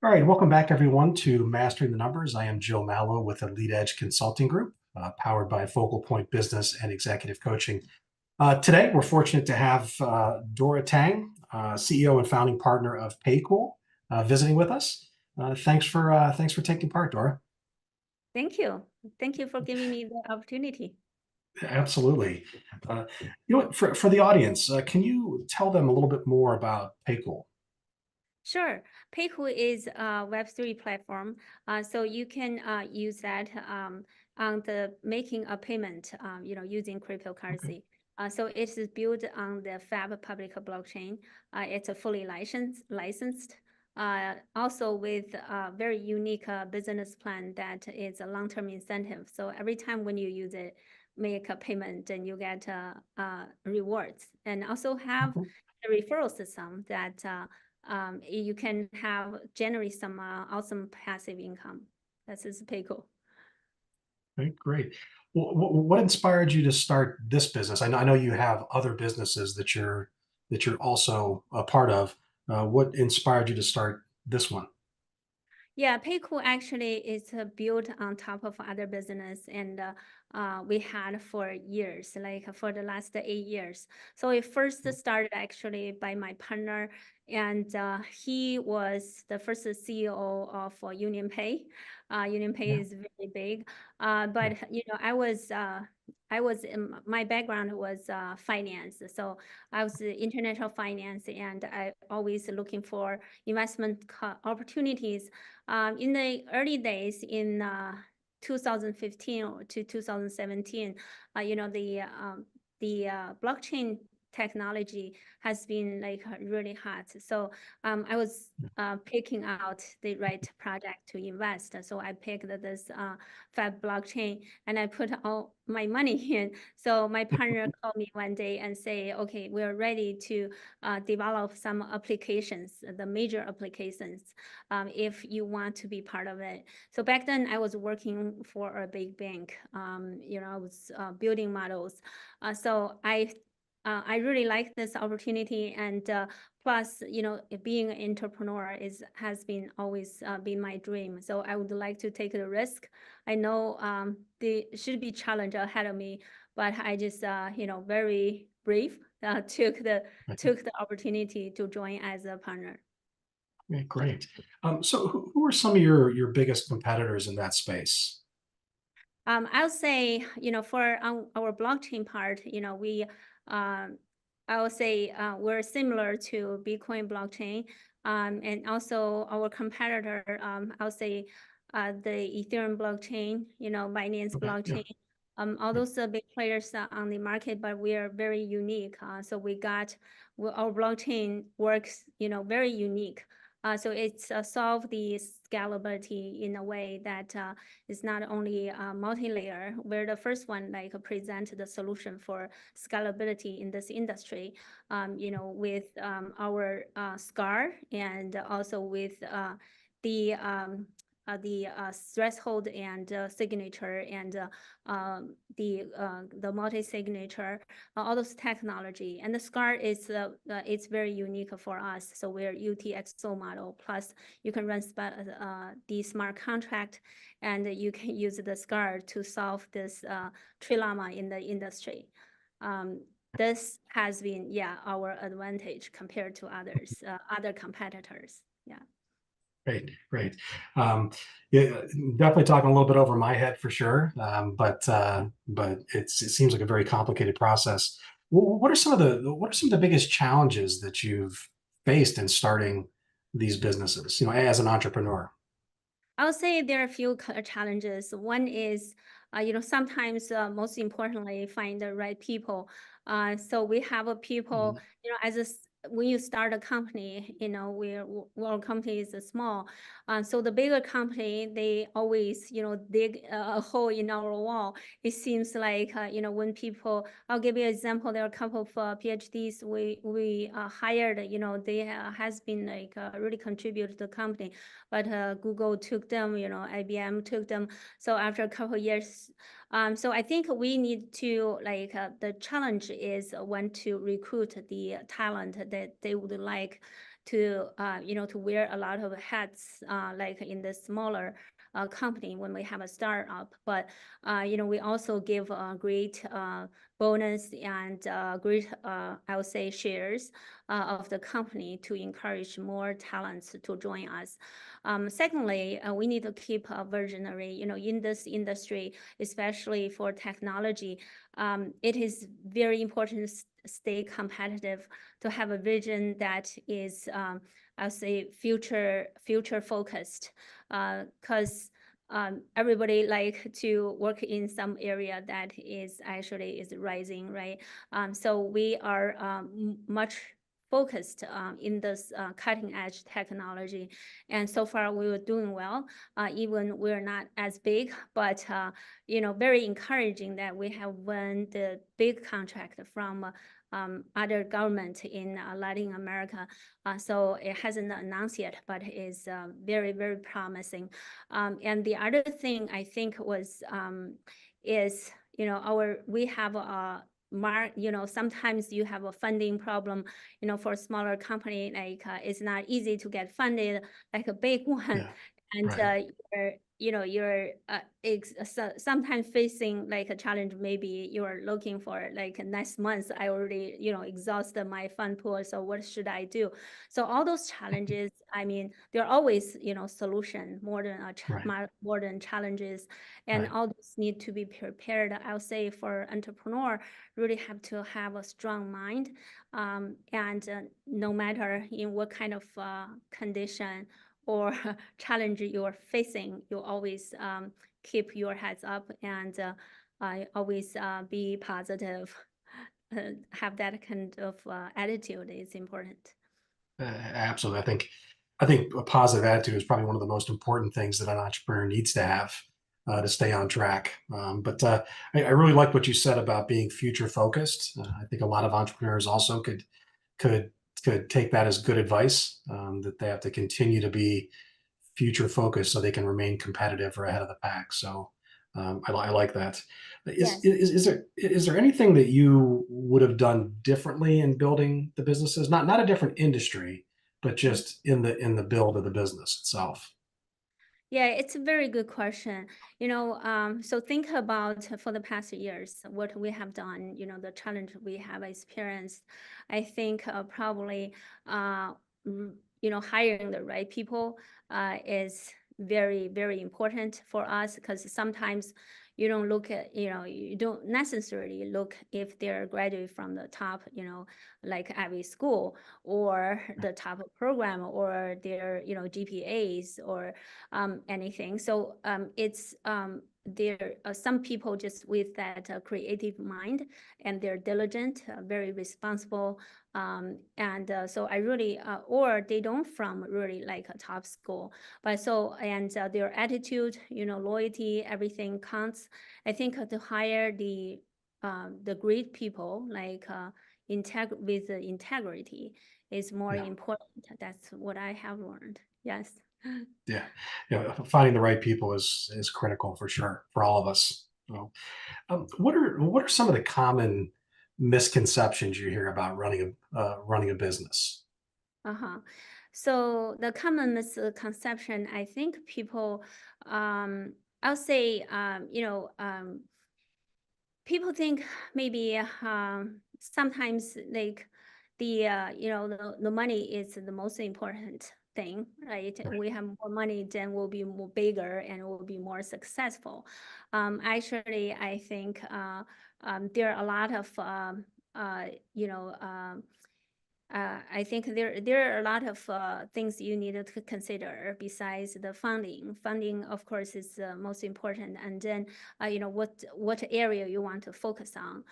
All right, welcome back everyone to Mastering the Numbers. I am Joe Mallo with Elite Edge Consulting Group, powered by Focal Point Business and Executive Coaching. Today, we're fortunate to have Dora Tang, CEO and founding partner of PayCool, visiting with us. Thanks for taking part, Dora. Thank you. Thank you for giving me the opportunity. Absolutely. Uh, for the audience, can you tell them a little bit more about PayCool? Sure. PayCool is a Web3 platform. So you can use that on the making a payment, using Okay. cryptocurrency. So it is built on the Fab public blockchain. It's a fully licensed. Also with a very unique business plan that is a long-term incentive. So every time when you use it, make a payment, and you get rewards. And also have Okay. a referral system that you can generate some awesome passive income. This is pretty cool. Okay, great. Well, what inspired you to start this business? I know you have other businesses that you're also a part of. What inspired you to start this one? Yeah, PayCool actually is built on top of other business, and we had for years, like for the last 8 years. So it first started actually by my partner, and he was the first CEO of Union Pay. Union Pay Yeah, is very big, yeah. but my background was finance, so I was international finance, and I always looking for investment opportunities in the early days in 2015 to 2017, the blockchain technology has been like really hot. So I was picking out the right project to invest. So I picked this Fab blockchain, and I put all my money in. So my partner called me one day and say, okay, we're ready to develop some applications, the major applications, if you want to be part of it. So back then I was working for a big bank. I was building models. So I really like this opportunity, and plus, being an entrepreneur has been always been my dream. So I would like to take the risk. I know there should be challenge ahead of me, but I just very brave, took the opportunity to join as a partner. Okay, great. So who are some of your biggest competitors in that space? I'll say, for our blockchain part, I will say we're similar to Bitcoin blockchain, and also our competitor, I'll say, the Ethereum blockchain, Binance Okay, yeah, blockchain, all yeah. those big players are on the market, but we are very unique. So our blockchain works, very unique. So it's solve the scalability in a way that is not only multi-layer. We're the first one like present the solution for scalability in this industry, with our SCAR, and also with the threshold and signature, and the multi-signature, all those technology. And the SCAR is it's very unique for us. So we're UTXO model. Plus, you can run the smart contract, and you can use the SCAR to solve this trilemma in the industry. This has been, yeah, our advantage compared to other competitors. Yeah. Great, great. Yeah, definitely talking a little bit over my head for sure. But it seems like a very complicated process. What are some of the biggest challenges that you've faced in starting these businesses, as an entrepreneur? I would say there are a few challenges. One is, sometimes most importantly, find the right people. So we have a people, Mhm. when you start a company, our company is small. So the bigger company, they always, dig a hole in our wall. It seems like, when people, I'll give you an example. There are a couple of PhDs we hired, they has been like really contribute to the company, but Google took them, IBM took them. So after a couple of years, so I think we need to the challenge is when to recruit the talent that they would like, to to wear a lot of hats, like in the smaller company when we have a startup. But we also give a great bonus and great, I would say, shares of the company to encourage more talents to join us. Secondly, we need to keep a visionary, in this industry, especially for technology. It is very important to stay competitive, to have a vision that is, I'll say, future focused, because everybody like to work in some area that is rising, right? So we are much focused in this cutting edge technology, and so far we were doing well. Even we're not as big, but very encouraging that we have won the big contract from other government in Latin America. So it hasn't announced yet, but it is very, very promising. And the other thing I think was is we have a sometimes you have a funding problem, for a smaller company, like it's not easy to get funded like a big one. Yeah. And Right. you're sometimes facing like a challenge. Maybe you're looking for like next month, I already exhausted my fund pool, so what should I do? So all those challenges, I mean, there are always solution more than Right. more than challenges, and Right. all those need to be prepared. I'll say for entrepreneur, really have to have a strong mind, and no matter in what kind of condition or challenge you're facing, you always keep your heads up and always be positive. Have that kind of attitude is important. Absolutely. I think a positive attitude is probably one of the most important things that an entrepreneur needs to have to stay on track. But I really like what you said about being future focused. I think a lot of entrepreneurs also could could take that as good advice, that they have to continue to be future focused so they can remain competitive or ahead of the pack. So I like that. Is, Yes. is is there is there anything that you would have done differently in building the businesses? Not a different industry, but Mm. just in the build of the business itself. Yeah, it's a very good question. So think about for the past years, what we have done, the challenge we have experienced. I think probably, hiring the right people is very, very important for us, because sometimes you don't look at, you don't necessarily look if they're graduate from the top, like Ivy school or the top program, or their, GPAs or anything. So it's there are some people just with that creative mind, and they're diligent, very responsible, and so I really or they don't from really like a top school, but so and their attitude, loyalty, everything counts. I think to hire the great people, like with the integrity, is more Yeah, important. That's what I have learned. Yes. yeah, yeah. Finding the right people is critical for sure for all of us. So, what are some of the common misconceptions you hear about running a business? Uh-huh. So the common misconception, I think people, I'll say, people think maybe sometimes like the money is the most important thing, right? Right. We have more money, then we'll be more bigger and we'll be more successful. Actually, I think there are a lot of uh, you know I think there are a lot of things you need to consider besides the funding. Funding, of course, is the most important, and then what area you want to focus on.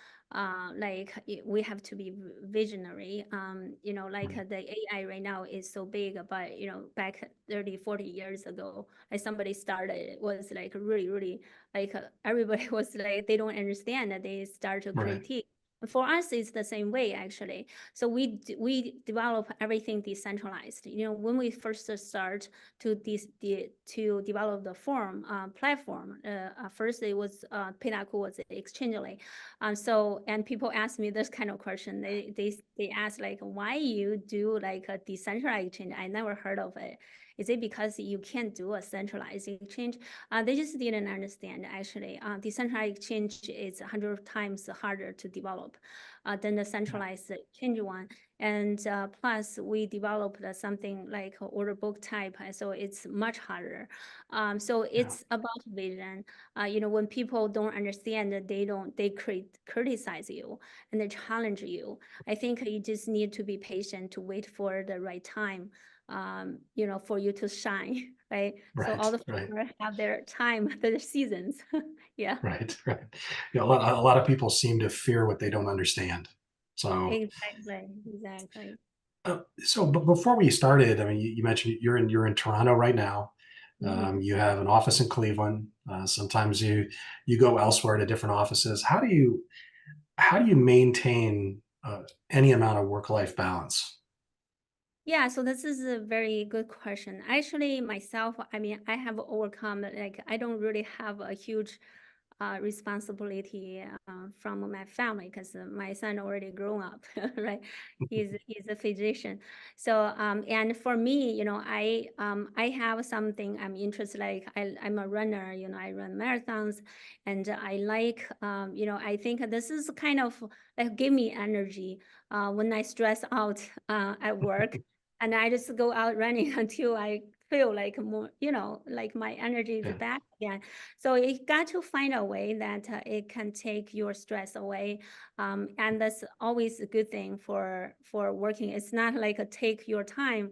Like we have to be visionary. Like Right. the AI right now is so big, but back 30, 40 years ago, like somebody started, it was like really, really like everybody was like they don't understand that they start to Right. critique. For us, it's the same way actually. So we develop everything decentralized. When we first start to develop the form platform, first it was PayCool was exchange. So and people ask me this kind of question. They ask like, why you do like a decentralized exchange? I never heard of it. Is it because you can't do a centralized exchange? They just didn't understand actually. Decentralized exchange is 100 times harder to develop than the centralized exchange one. And plus, we developed something like order book type, so it's much harder. So it's about vision. When people don't understand, they criticize you and they challenge you. I think you just need to be patient to wait for the right time. For you to shine, right? So all Right, the right, farmers have their time, their seasons. Yeah, right, right. A lot of people seem to fear what they don't understand. So, exactly. but before we started, I mean, you mentioned you're in Toronto right now. Mhm. You have an office in Cleveland. Sometimes you go elsewhere to different offices. How do you maintain any amount of work-life balance? Yeah, so this is a very good question. Actually, myself, I mean, I have overcome like I don't really have a huge responsibility from my family because my son already grown up, right? He's a physician. So and for me, I have something I'm interested like I'm a runner. I run marathons, and I like I think this is kind of like give me energy when I stress out at work, and I just go out running until I feel like more, like my energy is Yeah, back again. So you got to find a way that it can take your stress away, and that's always a good thing for working. It's not like a take your time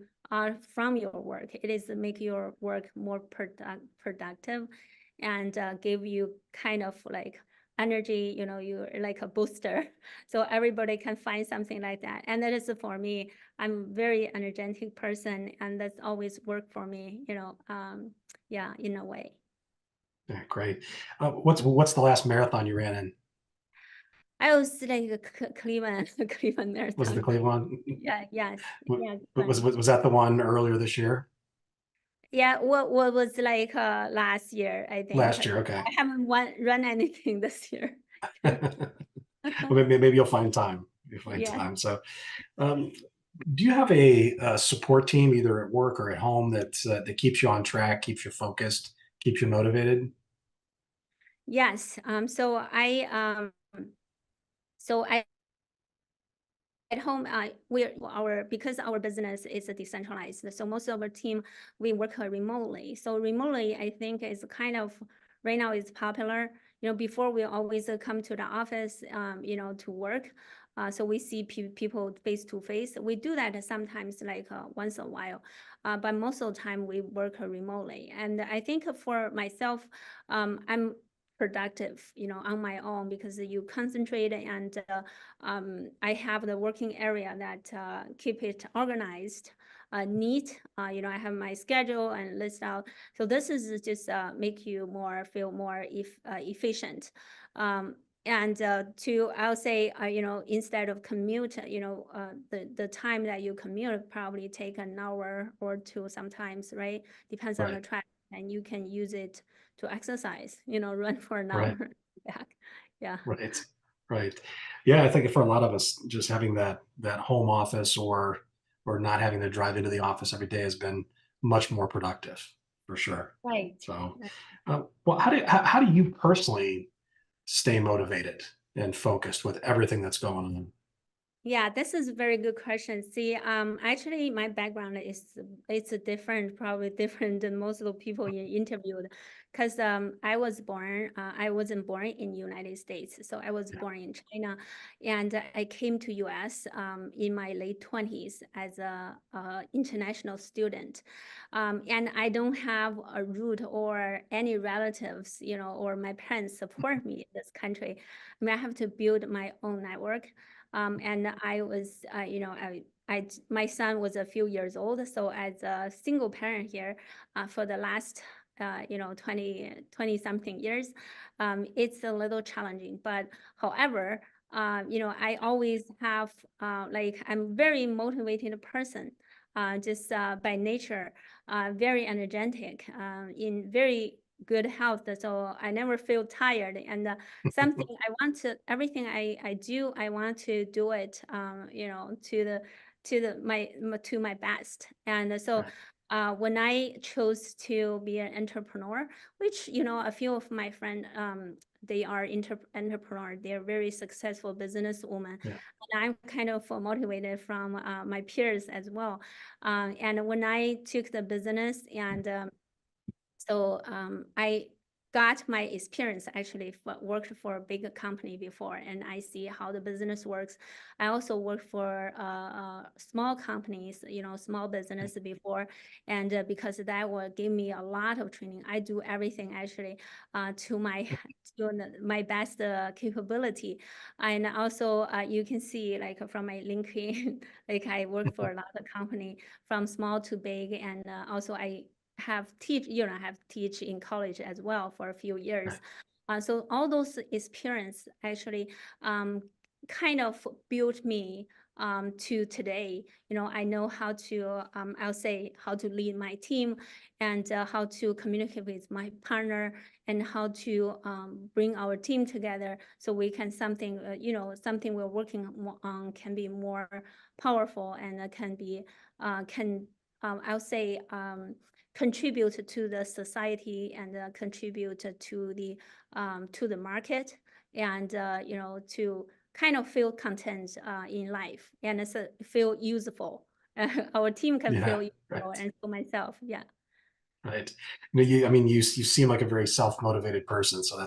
from your work. It is to make your work more productive, and give you kind of like energy. You're like a booster, so everybody can find something like that. And that is for me. I'm very energetic person, and that's always worked for me. Yeah, in a way. yeah, great. What's the last marathon you ran in? I was like a Cleveland, Cleveland Was it the Marathon. Cleveland? Yeah, yes, yeah, Was that the one earlier this year? yeah. What was like last year? I think Last year, okay. I haven't run anything this year. Well, maybe you'll find time. You'll find Yeah. time. So, um, do you have a support team either at work or at home that keeps you on track, keeps you focused, keeps you motivated? Yes. So I at home, we're our because our business is decentralized, so most of our team we work remotely. So remotely, I think is kind of right now is popular. Before we always come to the office, to work. So we see people face to face. We do that sometimes, like once a while, but most of the time we work remotely. And I think for myself, I'm productive, on my own because you concentrate and I have the working area that keep it organized, neat. I have my schedule and list out. So this is just make you feel more efficient. And I'll say, instead of commute, the time that you commute probably take an hour or two sometimes, right? Depends on the Right, traffic, and you can use it to exercise, run for an right, hour back. Yeah. right, right. Yeah, I think for a lot of us, just having that home office or not having to drive into the office every day has been much more productive for sure. Right. So, well, how do you personally stay motivated and focused with everything that's going on? Yeah, this is a very good question. See, actually, my background is it's a different, probably different than most of the people you interviewed, because I wasn't born in United States, so I was Yeah, born in China, and I came to US in my late 20s as a international student, and I don't have a root or any relatives, or my parents support me in this country. I mean, I have to build my own network. And I was, my son was a few years old. So as a single parent here, for the last, 20 something years, it's a little challenging. But however, I always have like I'm very motivated person, just by nature, very energetic, in very good health. So I never feel tired. And something I want to, everything I do, I want to do it, to my best. And so Right. when I chose to be an entrepreneur, which a few of my friends, they are entrepreneur, they're very successful businesswomen, Yeah. and I'm kind of motivated from my peers as well. And when I took the business, and I got my experience actually worked for a big company before, and I see how the business works. I also worked for small companies, small business before, and because that will give me a lot of training. I do everything actually to my my best capability, and also you can see like from my LinkedIn, like I work for a lot of company from small to big, and also I have teach in college as well for a few years. Right. So all those experience actually kind of built me to today. I know how to, I'll say how to lead my team, and how to communicate with my partner, and how to bring our team together so we can something we're working on can be more powerful, and can be can I'll say contribute to the society, and contribute to the market, and to kind of feel content in life, and feel useful. Our team can Yeah. feel useful, Right. and for myself, yeah. Right. I mean, you seem like a very self-motivated person, so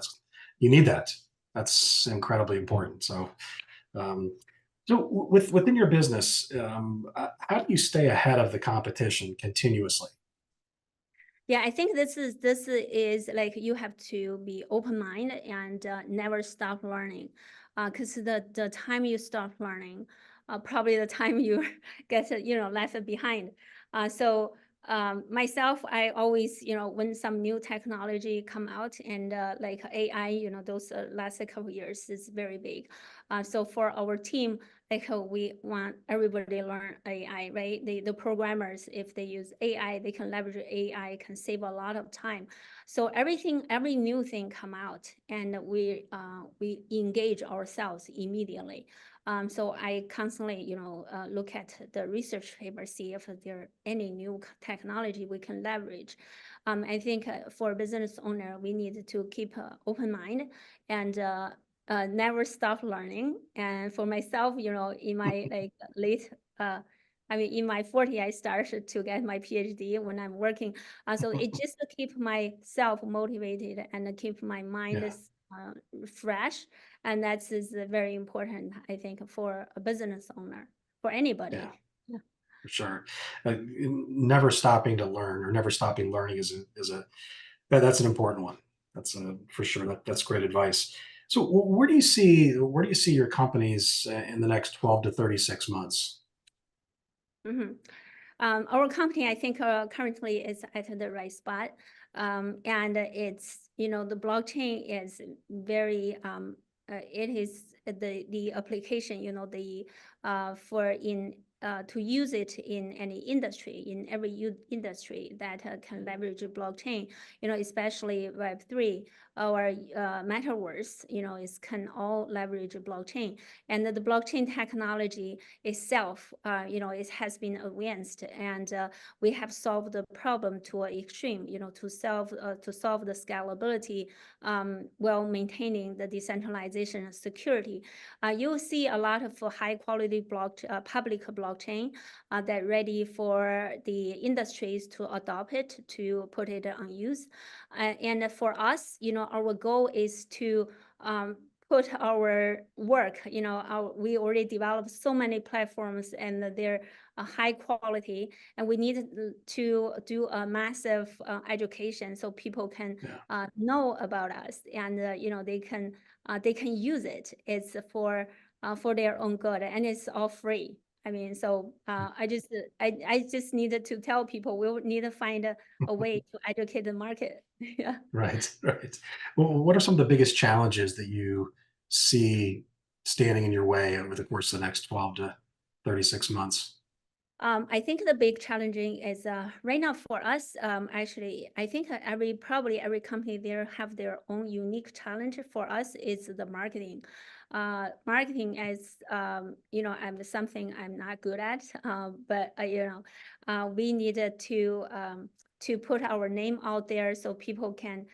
you need that. That's incredibly important. Um, within your business, how do you stay ahead of the competition continuously? Yeah, I think this is like you have to be open minded, and never stop learning, because the time you stop learning, probably the time you get left behind. So myself, I always when some new technology come out, and like AI, those last couple years is very big. So for our team, like we want everybody learn AI, right? The programmers, if they use AI, they can leverage AI, can save a lot of time. So every new thing come out, and we engage ourselves immediately. So I constantly, look at the research paper, see if there any new technology we can leverage. I think for a business owner, we need to keep an open mind, and never stop learning. And for myself, in my like late, in my 40, I started to get my PhD when I'm working. So it just to keep myself motivated, and keep my mind Yeah. fresh. And that is very important, I think, for a business owner, for Yeah. anybody. Yeah. For sure. Never stopping to learn or never stopping learning that's an important one. That's for sure. That's great advice. So where do you see your companies in the next 12 to 36 months? Mhm. Our company, I think, currently is at the right spot. And it's, the blockchain is very, it is the application, for to use it in any industry, in every industry that can leverage blockchain, especially Web3 or Metaverse, is can all leverage blockchain. And the blockchain technology itself, it has been advanced, and we have solved the problem to an extreme, to solve the scalability, while maintaining the decentralization and security. You'll see a lot of high quality public blockchain that ready for the industries to adopt it, to put it on use. And for us, our goal is to put our work, we already developed so many platforms, and they're high quality, and we need to do a massive education so people can Yeah. know about us, and they can use it. It's for their own good, and it's all free. So I just needed to tell people we'll need to find a way to educate the market. Yeah. Right. Right. Well, what are some of the biggest challenges that you see standing in your way over the course of the next 12 to 36 months? I think the big challenging is right now for us. Actually, I think probably every company there have their own unique challenge. For us, is the marketing. Marketing is I'm something I'm not good at. But we needed to put our name out there so people can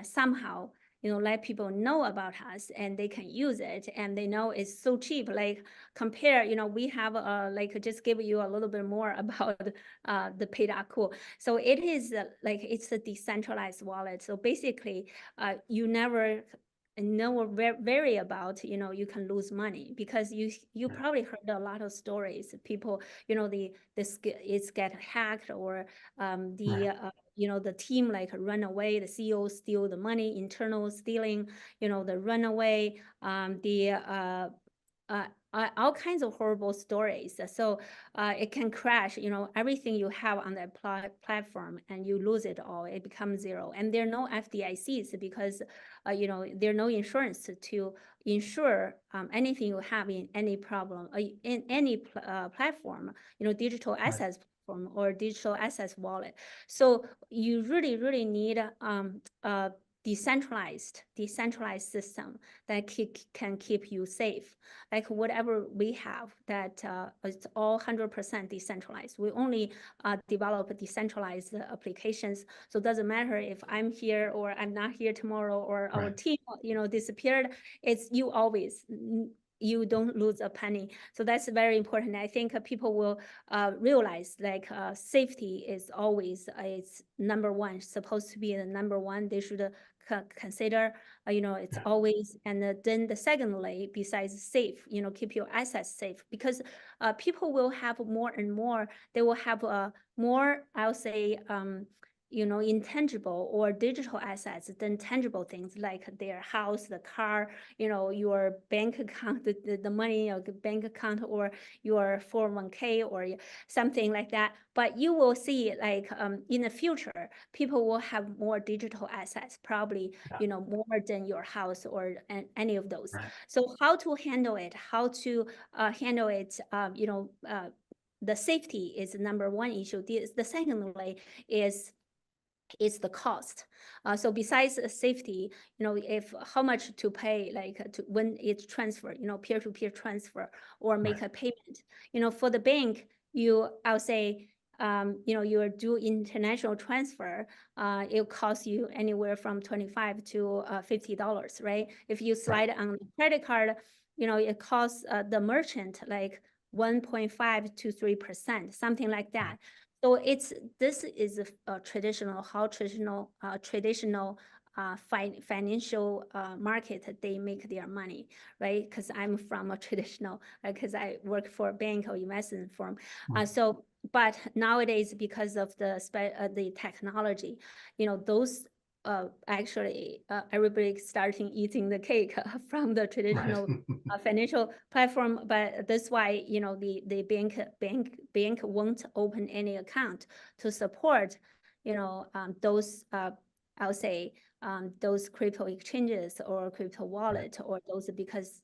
somehow let people know about us and they can use it and they know it's so cheap. Like compare, we have like just give you a little bit more about the PayCool. So it is it's a decentralized wallet. So basically, you never worry about you can lose money because you probably heard a lot of stories. People it's get hacked or the team like run away, the CEO steal the money, internal stealing, the runaway, all kinds of horrible stories. So it can crash, everything you have on that platform and you lose it all. It becomes zero. And there are no FDICs because, there are no insurance to insure anything you have in any problem, in any platform, digital assets platform or digital assets wallet. So you really, really need a decentralized system that can keep you safe. Like whatever we have that it's all 100% decentralized. We only develop decentralized applications. So it doesn't matter if I'm here or I'm not here tomorrow or our team, disappeared. It's you don't lose a penny. So that's very important. I think people will realize like safety is always it's number one, supposed to be the number one. They should consider, it's always, and then the secondly, besides safe, keep your assets safe because people will have more and more, they will have more, I'll say, intangible or digital assets than tangible things like their house, the car, your bank account, the money, your bank account, or your 401k or something like that. But you will see like in the future, people will have more digital assets, probably, more than your house or any of those. So how to handle it, the safety is the number one issue. The secondly is the cost. So besides safety, if how much to pay, like when it's transferred, peer-to-peer transfer or make a payment, for the bank, I'll say, you do international transfer, it'll cost you anywhere from $25 to $50, right? If you slide on the credit card, it costs the merchant like 1.5 to 3%, something like that. So this is a traditional financial market. They make their money, right? Because I'm from a traditional, because I work for a bank or investment firm. But nowadays, because of the technology, those actually everybody's starting eating the cake from the traditional financial platform. But that's why the bank won't open any account to support those I'll say those crypto exchanges or crypto wallet or those because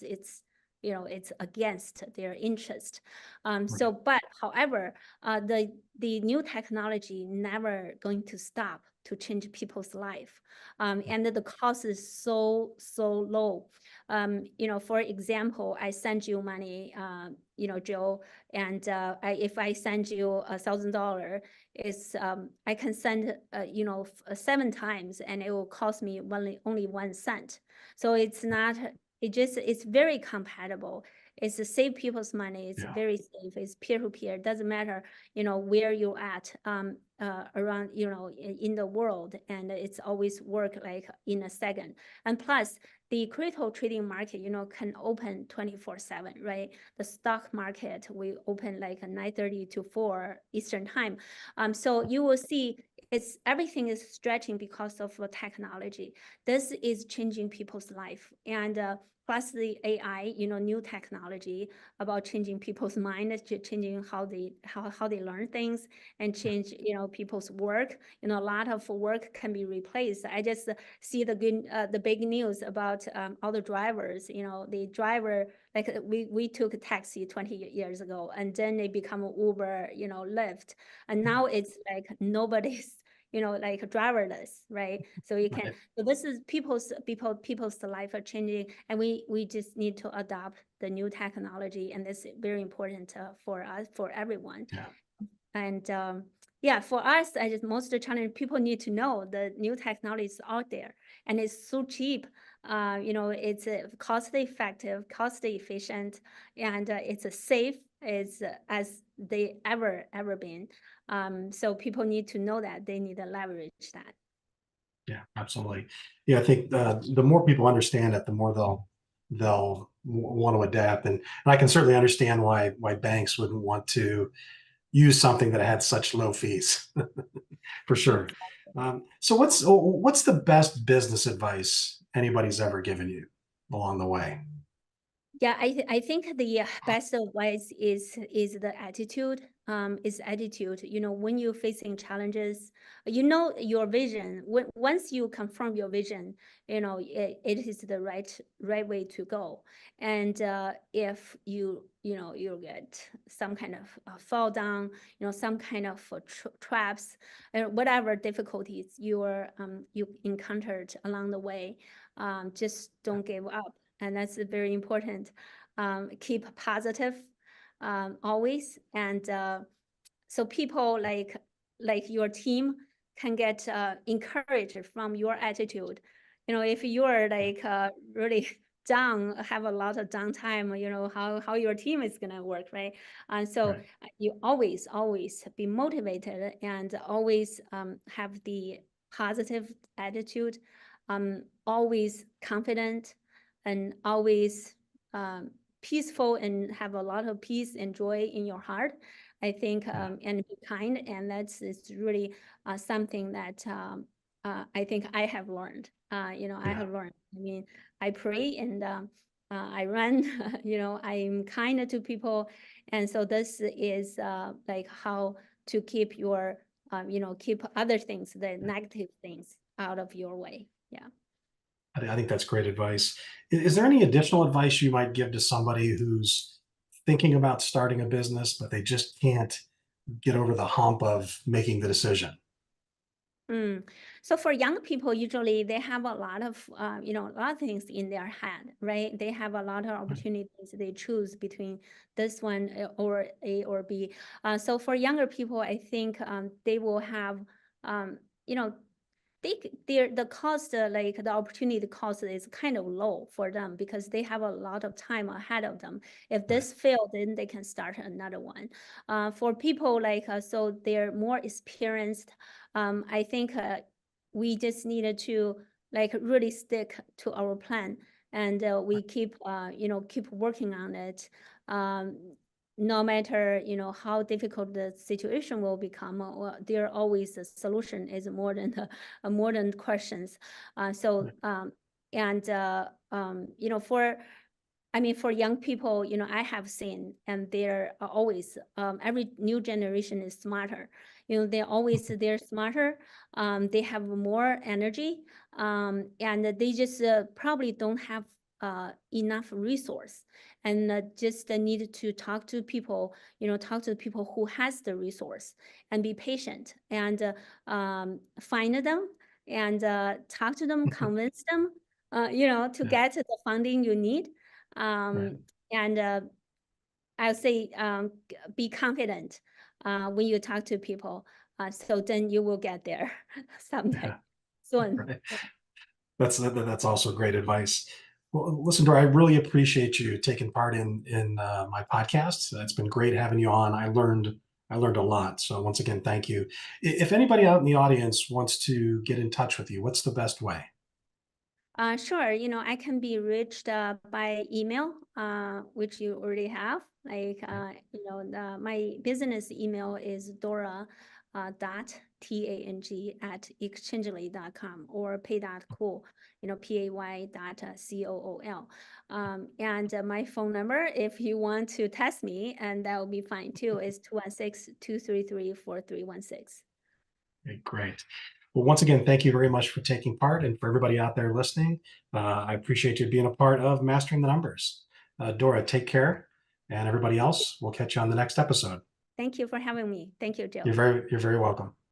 it's it's against their interest. So but however the new technology never going to stop to change people's life, and the cost is so low. For example, I send you money, Joe, and if I send you $1,000, is I can send 7 times and it will cost me only 1 cent. So it's not, it's very compatible. It's to save people's money. It's very safe. It's peer-to-peer. Doesn't matter, where you're at around, in the world, and it's always work like in a second. And plus, the crypto trading market, can open 24/7, right? The stock market, we open like 9:30 to 4 Eastern time. So you will see everything is stretching because of technology. This is changing people's life. And plus the AI, new technology about changing people's mind, changing how they learn things, and change, people's work. A lot of work can be replaced. I just see the big news about all the drivers. The driver, like we took a taxi 20 years ago, and then they become Uber, Lyft, and now it's like nobody's like driverless, right? So you can, Right. so this is people's life are changing, and we just need to adopt the new technology, and it's very important for us, for everyone. Yeah. And yeah, for us, I just most of the challenge, people need to know the new technology is out there, and it's so cheap. It's cost effective, cost efficient, and it's safe as they ever been. So people need to know that they need to leverage that. Yeah, absolutely. Yeah, I think the more people understand it, the more they'll want to adapt, and I can certainly understand why banks wouldn't want to use something that had such low fees, for sure. So what's the best business advice anybody's ever given you along the way? Yeah, I think the best advice is the attitude. Is attitude. When you're facing challenges, your vision. Once you confirm your vision, it is the right way to go. And if you get some kind of fall down, some kind of traps, whatever difficulties you encountered along the way, just don't give up, and that's very important. Keep positive always, and so people like your team can get encouraged from your attitude. If you're like really down, have a lot of downtime, how your team is gonna work, right? And so Right. you always be motivated, and always have the positive attitude, always confident, and always peaceful, and have a lot of peace and joy in your heart. I think, Yeah. and be kind, and that's is really something that I think I have learned. I Yeah. have learned. I mean, I pray, and I run. I'm kind to people, and so this is like how to keep your, keep other things, the negative things, out of your way. Yeah. I think that's great advice. Is there any additional advice you might give to somebody who's thinking about starting a business, but they just can't get over the hump of making the decision? Mm. So for young people, usually they have a lot of, a lot of things in their head, right? They have a lot of opportunities. They choose between this one, or A or B. So for younger people, I think they will have, um, you know, the cost, like the opportunity cost is kind of low for them, because they have a lot of time ahead of them. If Right. this failed, then they can start another one. For people like so they're more experienced, I think we just needed to like really stick to our plan, and we keep working on it. um, no matter how difficult the situation will become, there always a solution is more than more than questions. So and for, I mean, for young people, I have seen, and they're always, every new generation is smarter. They're smarter. They have more energy, and they just probably don't have enough resource, and just need to talk to people, talk to people who has the resource, and be patient, and find them, and talk to them, convince them, to Yeah. get the funding you need. Right. um, and I'll say, be confident when you talk to people. So then you will get there Yeah. someday, soon. Right. That's also great advice. Well, listen, Dora, I really appreciate you taking part in my podcast. It's been great having you on. I learned a lot. So once again, thank you. If anybody out in the audience wants to get in touch with you, what's the best way? Sure. I can be reached by email, which you already have. Like, my business email is Dora dot Tang at exchangely.com or pay.cool, pay.cool. And my phone number, if you want to test me, and that will be fine too, is 216-233-4316. Okay, great. Well, once again, thank you very much for taking part. And for everybody out there listening, I appreciate you being a part of Mastering the Numbers. Dora, take care. And everybody else, we'll catch you on the next episode. Thank you for having me. Thank you, Joe. You're very welcome.